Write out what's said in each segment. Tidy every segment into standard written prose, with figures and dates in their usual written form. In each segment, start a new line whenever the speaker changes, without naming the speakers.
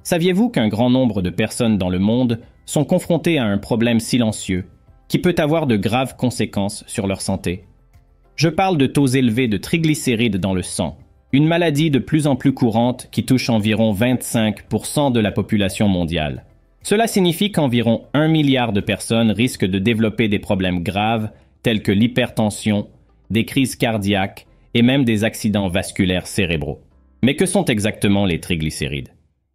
Saviez-vous qu'un grand nombre de personnes dans le monde sont confrontées à un problème silencieux qui peut avoir de graves conséquences sur leur santé? Je parle de taux élevés de triglycérides dans le sang, une maladie de plus en plus courante qui touche environ 25% de la population mondiale. Cela signifie qu'environ 1 milliard de personnes risquent de développer des problèmes graves tels que l'hypertension, des crises cardiaques et même des accidents vasculaires cérébraux. Mais que sont exactement les triglycérides?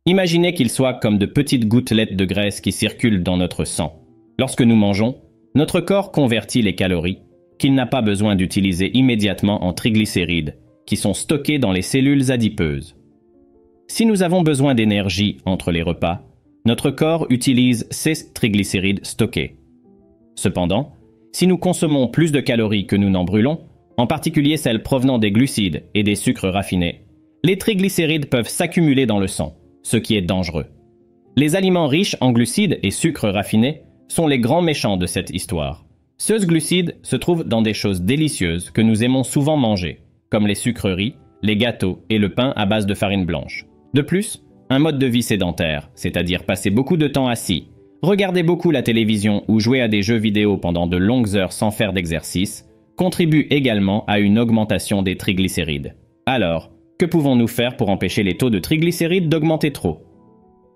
Imaginez qu'ils soient comme de petites gouttelettes de graisse qui circulent dans notre sang. Lorsque nous mangeons, notre corps convertit les calories qu'il n'a pas besoin d'utiliser immédiatement en triglycérides, qui sont stockés dans les cellules adipeuses. Si nous avons besoin d'énergie entre les repas, notre corps utilise ces triglycérides stockés. Cependant, si nous consommons plus de calories que nous n'en brûlons, en particulier celles provenant des glucides et des sucres raffinés, les triglycérides peuvent s'accumuler dans le sang, ce qui est dangereux. Les aliments riches en glucides et sucres raffinés sont les grands méchants de cette histoire. Ces glucides se trouvent dans des choses délicieuses que nous aimons souvent manger, comme les sucreries, les gâteaux et le pain à base de farine blanche. De plus, un mode de vie sédentaire, c'est-à-dire passer beaucoup de temps assis, regarder beaucoup la télévision ou jouer à des jeux vidéo pendant de longues heures sans faire d'exercice, contribue également à une augmentation des triglycérides. Alors, que pouvons-nous faire pour empêcher les taux de triglycérides d'augmenter trop?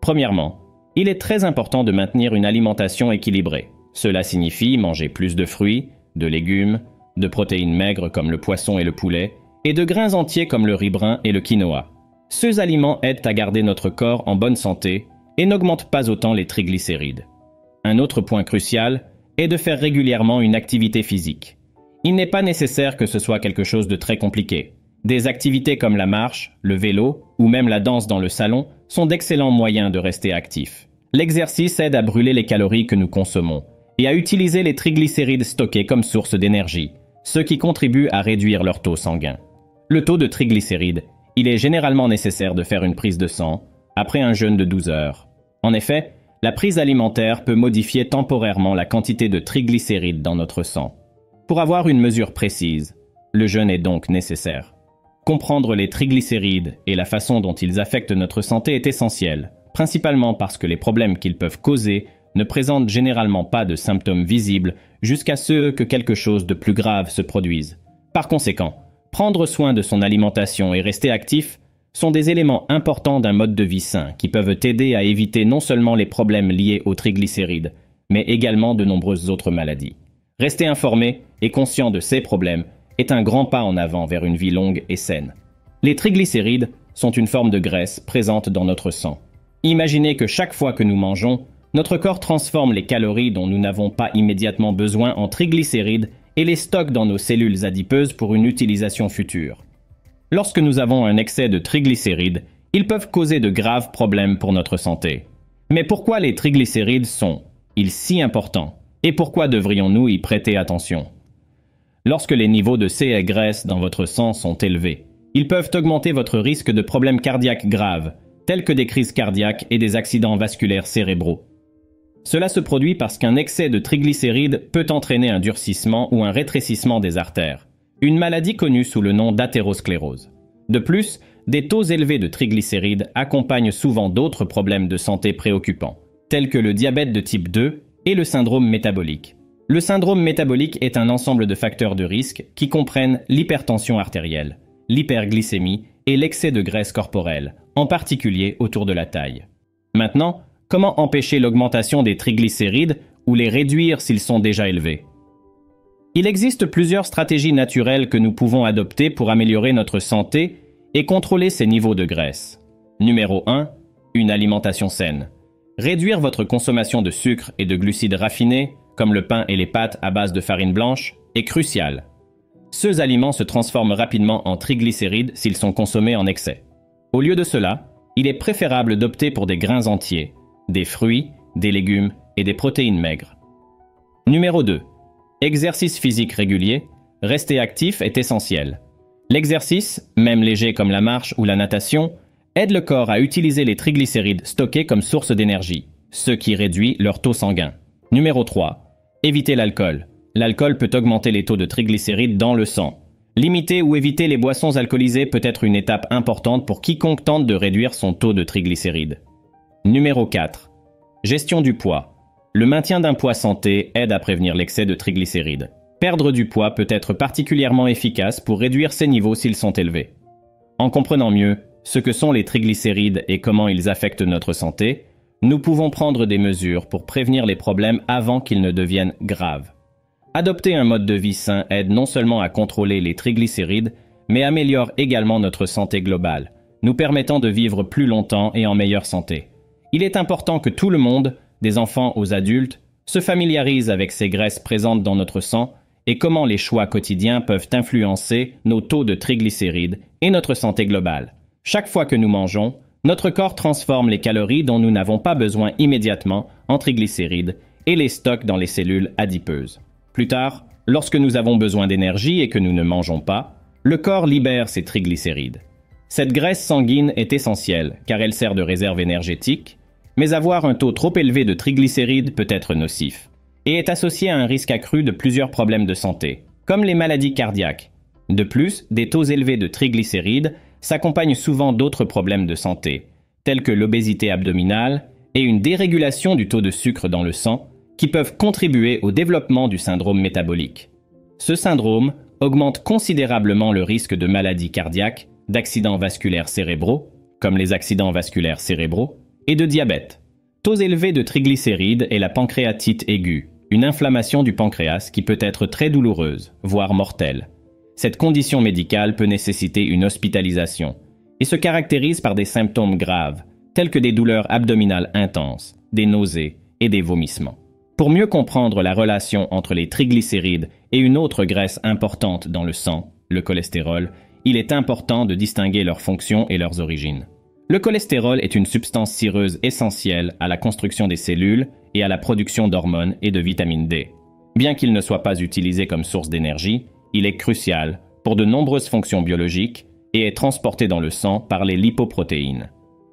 Premièrement, il est très important de maintenir une alimentation équilibrée. Cela signifie manger plus de fruits, de légumes, de protéines maigres comme le poisson et le poulet, et de grains entiers comme le riz brun et le quinoa. Ces aliments aident à garder notre corps en bonne santé et n'augmentent pas autant les triglycérides. Un autre point crucial est de faire régulièrement une activité physique. Il n'est pas nécessaire que ce soit quelque chose de très compliqué. Des activités comme la marche, le vélo ou même la danse dans le salon sont d'excellents moyens de rester actif. L'exercice aide à brûler les calories que nous consommons et à utiliser les triglycérides stockés comme source d'énergie, ce qui contribue à réduire leur taux sanguin. Le taux de triglycérides, il est généralement nécessaire de faire une prise de sang après un jeûne de 12 heures. En effet, la prise alimentaire peut modifier temporairement la quantité de triglycérides dans notre sang. Pour avoir une mesure précise, le jeûne est donc nécessaire. Comprendre les triglycérides et la façon dont ils affectent notre santé est essentiel, principalement parce que les problèmes qu'ils peuvent causer ne présentent généralement pas de symptômes visibles jusqu'à ce que quelque chose de plus grave se produise. Par conséquent, prendre soin de son alimentation et rester actif sont des éléments importants d'un mode de vie sain qui peuvent aider à éviter non seulement les problèmes liés aux triglycérides, mais également de nombreuses autres maladies. Rester informé et conscient de ces problèmes est un grand pas en avant vers une vie longue et saine. Les triglycérides sont une forme de graisse présente dans notre sang. Imaginez que chaque fois que nous mangeons, notre corps transforme les calories dont nous n'avons pas immédiatement besoin en triglycérides et les stocke dans nos cellules adipeuses pour une utilisation future. Lorsque nous avons un excès de triglycérides, ils peuvent causer de graves problèmes pour notre santé. Mais pourquoi les triglycérides sont-ils si importants? Et pourquoi devrions-nous y prêter attention? Lorsque les niveaux de ces graisses dans votre sang sont élevés, ils peuvent augmenter votre risque de problèmes cardiaques graves, tels que des crises cardiaques et des accidents vasculaires cérébraux. Cela se produit parce qu'un excès de triglycérides peut entraîner un durcissement ou un rétrécissement des artères, une maladie connue sous le nom d'athérosclérose. De plus, des taux élevés de triglycérides accompagnent souvent d'autres problèmes de santé préoccupants, tels que le diabète de type 2 et le syndrome métabolique. Le syndrome métabolique est un ensemble de facteurs de risque qui comprennent l'hypertension artérielle, l'hyperglycémie et l'excès de graisse corporelle, en particulier autour de la taille. Maintenant, comment empêcher l'augmentation des triglycérides ou les réduire s'ils sont déjà élevés? Il existe plusieurs stratégies naturelles que nous pouvons adopter pour améliorer notre santé et contrôler ces niveaux de graisse. Numéro 1. Une alimentation saine. Réduire votre consommation de sucre et de glucides raffinés, comme le pain et les pâtes à base de farine blanche, est crucial. Ces aliments se transforment rapidement en triglycérides s'ils sont consommés en excès. Au lieu de cela, il est préférable d'opter pour des grains entiers, des fruits, des légumes et des protéines maigres. Numéro 2. Exercice physique régulier. Rester actif est essentiel. L'exercice, même léger comme la marche ou la natation, aide le corps à utiliser les triglycérides stockés comme source d'énergie, ce qui réduit leur taux sanguin. Numéro 3. Éviter l'alcool. L'alcool peut augmenter les taux de triglycérides dans le sang. Limiter ou éviter les boissons alcoolisées peut être une étape importante pour quiconque tente de réduire son taux de triglycérides. Numéro 4. Gestion du poids. Le maintien d'un poids santé aide à prévenir l'excès de triglycérides. Perdre du poids peut être particulièrement efficace pour réduire ces niveaux s'ils sont élevés. En comprenant mieux ce que sont les triglycérides et comment ils affectent notre santé, nous pouvons prendre des mesures pour prévenir les problèmes avant qu'ils ne deviennent graves. Adopter un mode de vie sain aide non seulement à contrôler les triglycérides, mais améliore également notre santé globale, nous permettant de vivre plus longtemps et en meilleure santé. Il est important que tout le monde, des enfants aux adultes, se familiarise avec ces graisses présentes dans notre sang et comment les choix quotidiens peuvent influencer nos taux de triglycérides et notre santé globale. Chaque fois que nous mangeons, notre corps transforme les calories dont nous n'avons pas besoin immédiatement en triglycérides et les stocke dans les cellules adipeuses. Plus tard, lorsque nous avons besoin d'énergie et que nous ne mangeons pas, le corps libère ces triglycérides. Cette graisse sanguine est essentielle car elle sert de réserve énergétique, mais avoir un taux trop élevé de triglycérides peut être nocif et est associé à un risque accru de plusieurs problèmes de santé, comme les maladies cardiaques. De plus, des taux élevés de triglycérides s'accompagnent souvent d'autres problèmes de santé, tels que l'obésité abdominale et une dérégulation du taux de sucre dans le sang, qui peuvent contribuer au développement du syndrome métabolique. Ce syndrome augmente considérablement le risque de maladies cardiaques, d'accidents vasculaires cérébraux, comme les accidents vasculaires cérébraux, et de diabète. Taux élevés de triglycérides et la pancréatite aiguë, une inflammation du pancréas qui peut être très douloureuse, voire mortelle. Cette condition médicale peut nécessiter une hospitalisation et se caractérise par des symptômes graves, tels que des douleurs abdominales intenses, des nausées et des vomissements. Pour mieux comprendre la relation entre les triglycérides et une autre graisse importante dans le sang, le cholestérol, il est important de distinguer leurs fonctions et leurs origines. Le cholestérol est une substance cireuse essentielle à la construction des cellules et à la production d'hormones et de vitamine D. Bien qu'il ne soit pas utilisé comme source d'énergie, il est crucial pour de nombreuses fonctions biologiques et est transporté dans le sang par les lipoprotéines.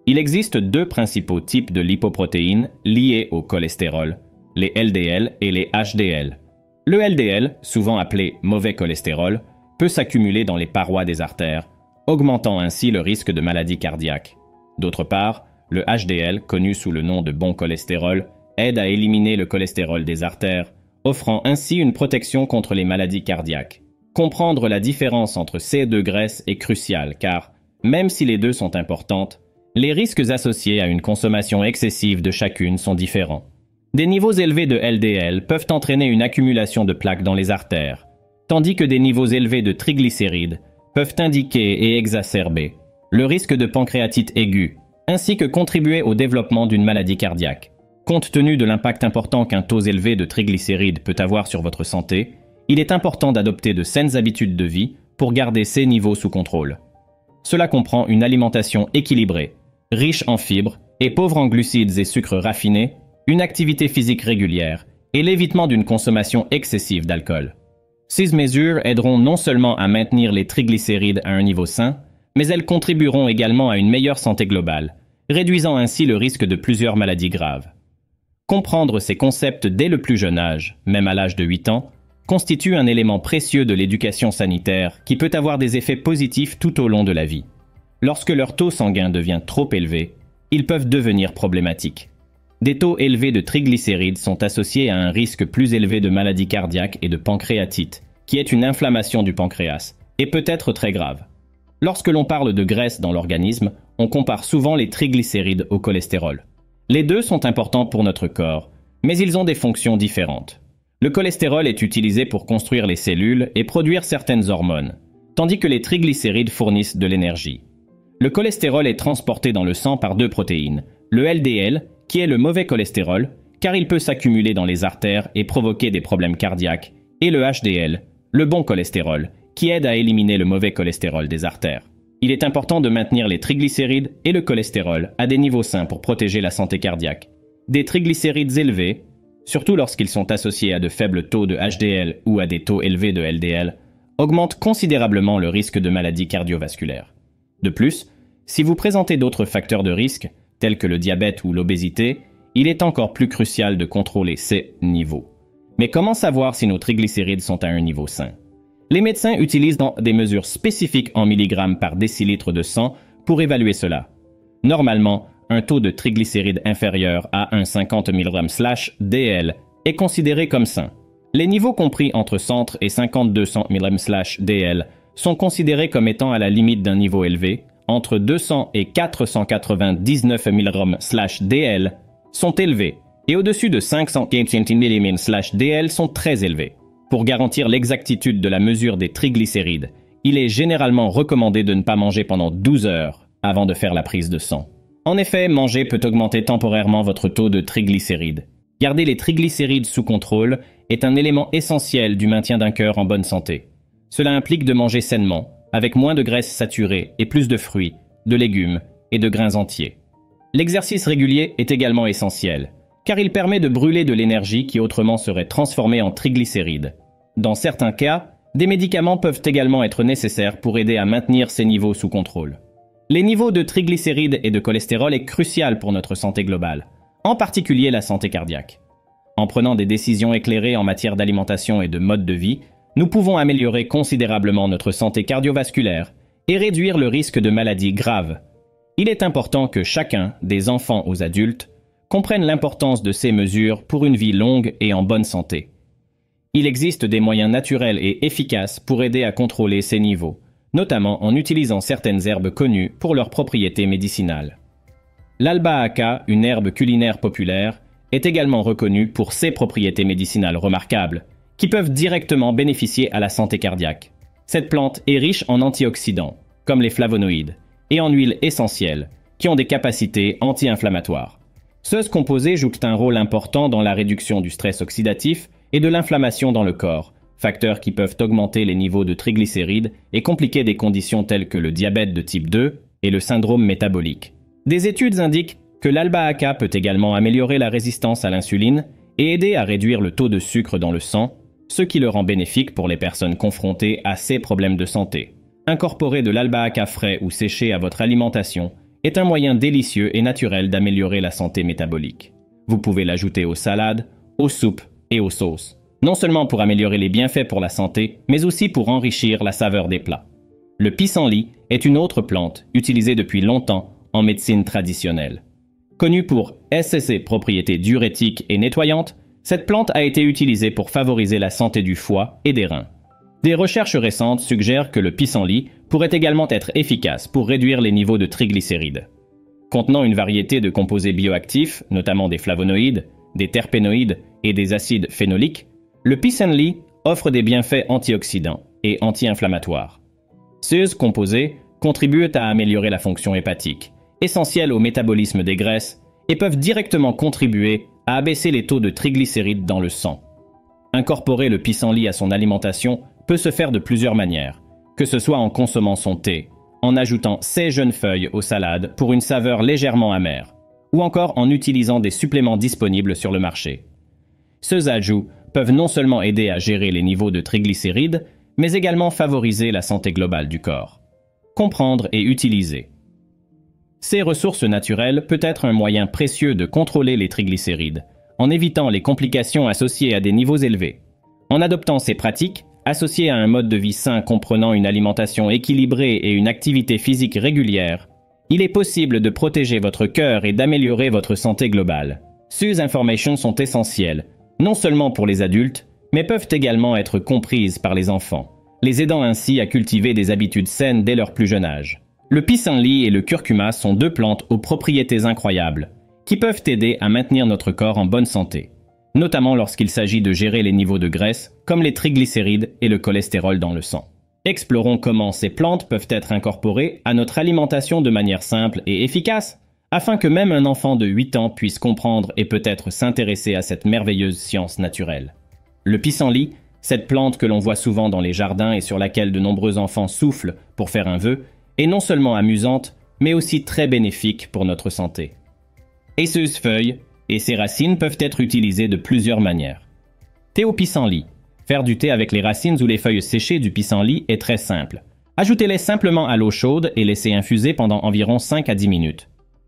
Il existe deux principaux types de lipoprotéines liées au cholestérol, les LDL et les HDL. Le LDL, souvent appelé mauvais cholestérol, peut s'accumuler dans les parois des artères, augmentant ainsi le risque de maladie cardiaque. D'autre part, le HDL, connu sous le nom de bon cholestérol, aide à éliminer le cholestérol des artères, offrant ainsi une protection contre les maladies cardiaques. Comprendre la différence entre ces deux graisses est crucial car, même si les deux sont importantes, les risques associés à une consommation excessive de chacune sont différents. Des niveaux élevés de LDL peuvent entraîner une accumulation de plaques dans les artères, tandis que des niveaux élevés de triglycérides peuvent indiquer et exacerber le risque de pancréatite aiguë, ainsi que contribuer au développement d'une maladie cardiaque. Compte tenu de l'impact important qu'un taux élevé de triglycérides peut avoir sur votre santé, il est important d'adopter de saines habitudes de vie pour garder ces niveaux sous contrôle. Cela comprend une alimentation équilibrée, riche en fibres et pauvre en glucides et sucres raffinés, une activité physique régulière et l'évitement d'une consommation excessive d'alcool. Ces mesures aideront non seulement à maintenir les triglycérides à un niveau sain, mais elles contribueront également à une meilleure santé globale, réduisant ainsi le risque de plusieurs maladies graves. Comprendre ces concepts dès le plus jeune âge, même à l'âge de 8 ans, constitue un élément précieux de l'éducation sanitaire qui peut avoir des effets positifs tout au long de la vie. Lorsque leur taux sanguin devient trop élevé, ils peuvent devenir problématiques. Des taux élevés de triglycérides sont associés à un risque plus élevé de maladies cardiaques et de pancréatite, qui est une inflammation du pancréas, et peut être très grave. Lorsque l'on parle de graisse dans l'organisme, on compare souvent les triglycérides au cholestérol. Les deux sont importants pour notre corps, mais ils ont des fonctions différentes. Le cholestérol est utilisé pour construire les cellules et produire certaines hormones, tandis que les triglycérides fournissent de l'énergie. Le cholestérol est transporté dans le sang par deux protéines, le LDL, qui est le mauvais cholestérol, car il peut s'accumuler dans les artères et provoquer des problèmes cardiaques, et le HDL, le bon cholestérol, qui aide à éliminer le mauvais cholestérol des artères. Il est important de maintenir les triglycérides et le cholestérol à des niveaux sains pour protéger la santé cardiaque. Des triglycérides élevés, surtout lorsqu'ils sont associés à de faibles taux de HDL ou à des taux élevés de LDL, augmentent considérablement le risque de maladies cardiovasculaires. De plus, si vous présentez d'autres facteurs de risque, tels que le diabète ou l'obésité, il est encore plus crucial de contrôler ces niveaux. Mais comment savoir si nos triglycérides sont à un niveau sain? Les médecins utilisent des mesures spécifiques en milligrammes par décilitre de sang pour évaluer cela. Normalement, un taux de triglycérides inférieur à 1,50 mg/dl est considéré comme sain. Les niveaux compris entre 100 et 50-200 mg/dl sont considérés comme étant à la limite d'un niveau élevé, entre 200 et 499 mg/dl sont élevés, et au-dessus de 500 mg/dl sont très élevés. Pour garantir l'exactitude de la mesure des triglycérides, il est généralement recommandé de ne pas manger pendant 12 heures avant de faire la prise de sang. En effet, manger peut augmenter temporairement votre taux de triglycérides. Garder les triglycérides sous contrôle est un élément essentiel du maintien d'un cœur en bonne santé. Cela implique de manger sainement, avec moins de graisses saturées et plus de fruits, de légumes et de grains entiers. L'exercice régulier est également essentiel, car il permet de brûler de l'énergie qui autrement serait transformée en triglycérides. Dans certains cas, des médicaments peuvent également être nécessaires pour aider à maintenir ces niveaux sous contrôle. Les niveaux de triglycérides et de cholestérol est crucial pour notre santé globale, en particulier la santé cardiaque. En prenant des décisions éclairées en matière d'alimentation et de mode de vie, nous pouvons améliorer considérablement notre santé cardiovasculaire et réduire le risque de maladies graves. Il est important que chacun, des enfants aux adultes, comprenne l'importance de ces mesures pour une vie longue et en bonne santé. Il existe des moyens naturels et efficaces pour aider à contrôler ces niveaux, notamment en utilisant certaines herbes connues pour leurs propriétés médicinales. L'albahaca, une herbe culinaire populaire, est également reconnue pour ses propriétés médicinales remarquables, qui peuvent directement bénéficier à la santé cardiaque. Cette plante est riche en antioxydants, comme les flavonoïdes, et en huiles essentielles, qui ont des capacités anti-inflammatoires. Ces composés jouent un rôle important dans la réduction du stress oxydatif et de l'inflammation dans le corps, facteurs qui peuvent augmenter les niveaux de triglycérides et compliquer des conditions telles que le diabète de type 2 et le syndrome métabolique. Des études indiquent que l'albahaca peut également améliorer la résistance à l'insuline et aider à réduire le taux de sucre dans le sang, ce qui le rend bénéfique pour les personnes confrontées à ces problèmes de santé. Incorporer de l'albahaca frais ou séché à votre alimentation est un moyen délicieux et naturel d'améliorer la santé métabolique. Vous pouvez l'ajouter aux salades, aux soupes et aux sauces, non seulement pour améliorer les bienfaits pour la santé, mais aussi pour enrichir la saveur des plats. Le pissenlit est une autre plante utilisée depuis longtemps en médecine traditionnelle. Connue pour ses propriétés diurétiques et nettoyantes, cette plante a été utilisée pour favoriser la santé du foie et des reins. Des recherches récentes suggèrent que le pissenlit pourrait également être efficace pour réduire les niveaux de triglycérides. Contenant une variété de composés bioactifs, notamment des flavonoïdes, des terpénoïdes et des acides phénoliques, le pissenlit offre des bienfaits antioxydants et anti-inflammatoires. Ces composés contribuent à améliorer la fonction hépatique, essentielle au métabolisme des graisses, et peuvent directement contribuer à abaisser les taux de triglycérides dans le sang. Incorporer le pissenlit à son alimentation peut se faire de plusieurs manières, que ce soit en consommant son thé, en ajoutant ses jeunes feuilles aux salades pour une saveur légèrement amère, ou encore en utilisant des suppléments disponibles sur le marché. Ces ajouts peuvent non seulement aider à gérer les niveaux de triglycérides, mais également favoriser la santé globale du corps. Comprendre et utiliser. Ces ressources naturelles peuvent être un moyen précieux de contrôler les triglycérides, en évitant les complications associées à des niveaux élevés. En adoptant ces pratiques, associées à un mode de vie sain comprenant une alimentation équilibrée et une activité physique régulière, il est possible de protéger votre cœur et d'améliorer votre santé globale. Ces informations sont essentielles, non seulement pour les adultes, mais peuvent également être comprises par les enfants, les aidant ainsi à cultiver des habitudes saines dès leur plus jeune âge. Le pissenlit et le curcuma sont deux plantes aux propriétés incroyables, qui peuvent aider à maintenir notre corps en bonne santé, notamment lorsqu'il s'agit de gérer les niveaux de graisse, comme les triglycérides et le cholestérol dans le sang. Explorons comment ces plantes peuvent être incorporées à notre alimentation de manière simple et efficace, afin que même un enfant de 8 ans puisse comprendre et peut-être s'intéresser à cette merveilleuse science naturelle. Le pissenlit, cette plante que l'on voit souvent dans les jardins et sur laquelle de nombreux enfants soufflent pour faire un vœu, est non seulement amusante, mais aussi très bénéfique pour notre santé. Et ses feuilles et ses racines peuvent être utilisées de plusieurs manières. Thé au pissenlit. Faire du thé avec les racines ou les feuilles séchées du pissenlit est très simple. Ajoutez-les simplement à l'eau chaude et laissez infuser pendant environ 5 à 10 minutes.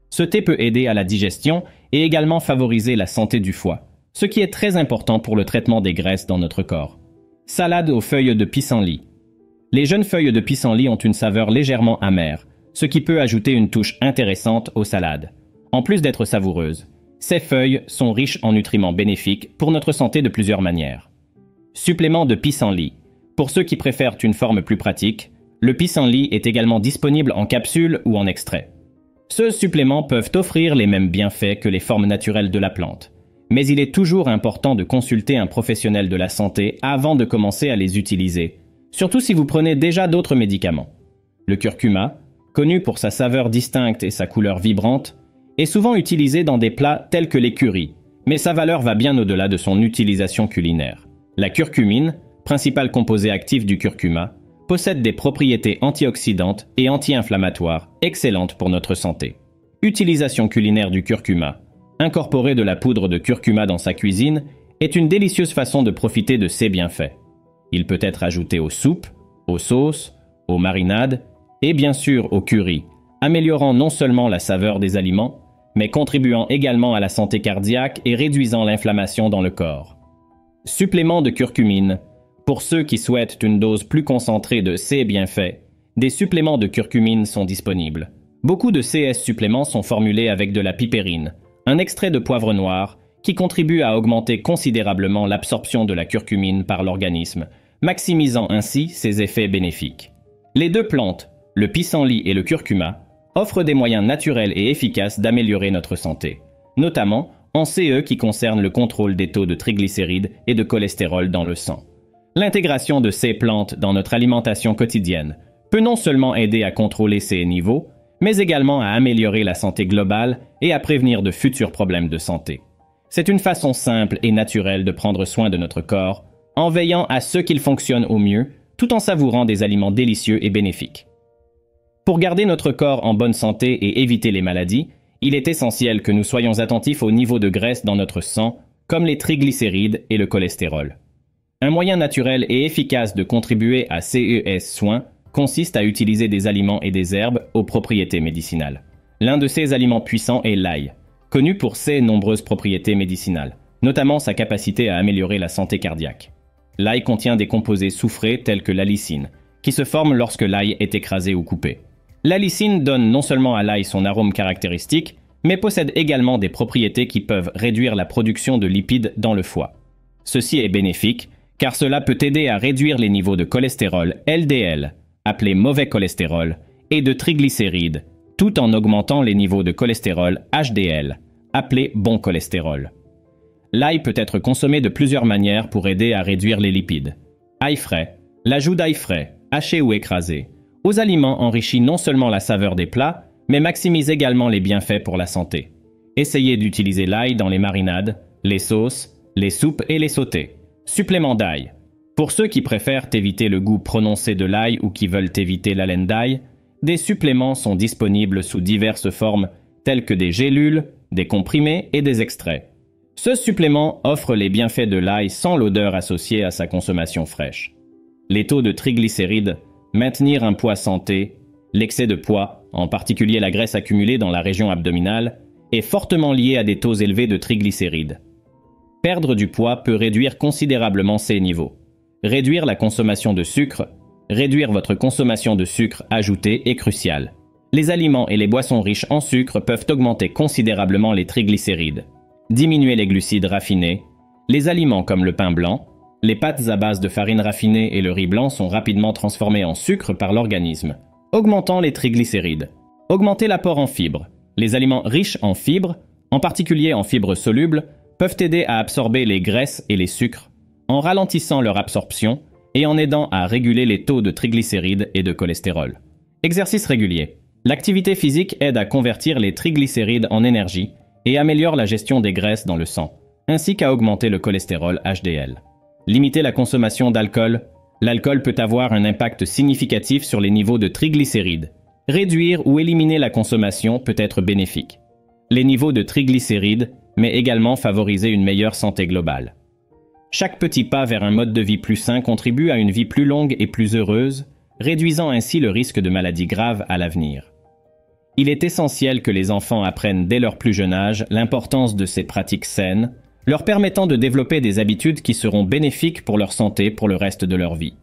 Ce thé peut aider à la digestion et également favoriser la santé du foie, ce qui est très important pour le traitement des graisses dans notre corps. Salade aux feuilles de pissenlit. Les jeunes feuilles de pissenlit ont une saveur légèrement amère, ce qui peut ajouter une touche intéressante aux salades. En plus d'être savoureuses, ces feuilles sont riches en nutriments bénéfiques pour notre santé de plusieurs manières. Supplément de pissenlit. Pour ceux qui préfèrent une forme plus pratique, le pissenlit est également disponible en capsule ou en extrait. Ces suppléments peuvent offrir les mêmes bienfaits que les formes naturelles de la plante, mais il est toujours important de consulter un professionnel de la santé avant de commencer à les utiliser, surtout si vous prenez déjà d'autres médicaments. Le curcuma, connu pour sa saveur distincte et sa couleur vibrante, est souvent utilisé dans des plats tels que les currys, mais sa valeur va bien au-delà de son utilisation culinaire. La curcumine, principal composé actif du curcuma, possède des propriétés antioxydantes et anti-inflammatoires excellentes pour notre santé. Utilisation culinaire du curcuma. Incorporer de la poudre de curcuma dans sa cuisine est une délicieuse façon de profiter de ses bienfaits. Il peut être ajouté aux soupes, aux sauces, aux marinades et bien sûr au curry, améliorant non seulement la saveur des aliments, mais contribuant également à la santé cardiaque et réduisant l'inflammation dans le corps. Supplément de curcumine. Pour ceux qui souhaitent une dose plus concentrée de ces bienfaits, des suppléments de curcumine sont disponibles. Beaucoup de ces suppléments sont formulés avec de la pipérine, un extrait de poivre noir qui contribue à augmenter considérablement l'absorption de la curcumine par l'organisme, maximisant ainsi ses effets bénéfiques. Les deux plantes, le pissenlit et le curcuma, offrent des moyens naturels et efficaces d'améliorer notre santé, notamment en CE qui concerne le contrôle des taux de triglycérides et de cholestérol dans le sang. L'intégration de ces plantes dans notre alimentation quotidienne peut non seulement aider à contrôler ces niveaux, mais également à améliorer la santé globale et à prévenir de futurs problèmes de santé. C'est une façon simple et naturelle de prendre soin de notre corps, en veillant à ce qu'il fonctionne au mieux, tout en savourant des aliments délicieux et bénéfiques. Pour garder notre corps en bonne santé et éviter les maladies, il est essentiel que nous soyons attentifs au niveau de graisse dans notre sang, comme les triglycérides et le cholestérol. Un moyen naturel et efficace de contribuer à ces soins consiste à utiliser des aliments et des herbes aux propriétés médicinales. L'un de ces aliments puissants est l'ail, connu pour ses nombreuses propriétés médicinales, notamment sa capacité à améliorer la santé cardiaque. L'ail contient des composés soufrés tels que l'allicine, qui se forment lorsque l'ail est écrasé ou coupé. L'allicine donne non seulement à l'ail son arôme caractéristique, mais possède également des propriétés qui peuvent réduire la production de lipides dans le foie. Ceci est bénéfique, car cela peut aider à réduire les niveaux de cholestérol LDL, appelé mauvais cholestérol, et de triglycérides, tout en augmentant les niveaux de cholestérol HDL, appelé bon cholestérol. L'ail peut être consommé de plusieurs manières pour aider à réduire les lipides. Ail frais. L'ajout d'ail frais, haché ou écrasé, aux aliments enrichit non seulement la saveur des plats, mais maximise également les bienfaits pour la santé. Essayez d'utiliser l'ail dans les marinades, les sauces, les soupes et les sautés. Supplément d'ail. Pour ceux qui préfèrent éviter le goût prononcé de l'ail ou qui veulent éviter l'haleine d'ail, des suppléments sont disponibles sous diverses formes telles que des gélules, des comprimés et des extraits. Ce supplément offre les bienfaits de l'ail sans l'odeur associée à sa consommation fraîche. Les taux de triglycérides, maintenir un poids santé, l'excès de poids, en particulier la graisse accumulée dans la région abdominale, est fortement lié à des taux élevés de triglycérides. Perdre du poids peut réduire considérablement ces niveaux. Réduire la consommation de sucre, réduire votre consommation de sucre ajouté est crucial. Les aliments et les boissons riches en sucre peuvent augmenter considérablement les triglycérides. Diminuer les glucides raffinés. Les aliments comme le pain blanc, les pâtes à base de farine raffinée et le riz blanc sont rapidement transformés en sucre par l'organisme, augmentant les triglycérides. Augmenter l'apport en fibres. Les aliments riches en fibres, en particulier en fibres solubles, peuvent aider à absorber les graisses et les sucres, en ralentissant leur absorption et en aidant à réguler les taux de triglycérides et de cholestérol. Exercice régulier. L'activité physique aide à convertir les triglycérides en énergie et améliore la gestion des graisses dans le sang, ainsi qu'à augmenter le cholestérol HDL. Limiter la consommation d'alcool. L'alcool peut avoir un impact significatif sur les niveaux de triglycérides. Réduire ou éliminer la consommation peut être bénéfique. Les niveaux de triglycérides, mais également favoriser une meilleure santé globale. Chaque petit pas vers un mode de vie plus sain contribue à une vie plus longue et plus heureuse, réduisant ainsi le risque de maladies graves à l'avenir. Il est essentiel que les enfants apprennent dès leur plus jeune âge l'importance de ces pratiques saines, leur permettant de développer des habitudes qui seront bénéfiques pour leur santé pour le reste de leur vie.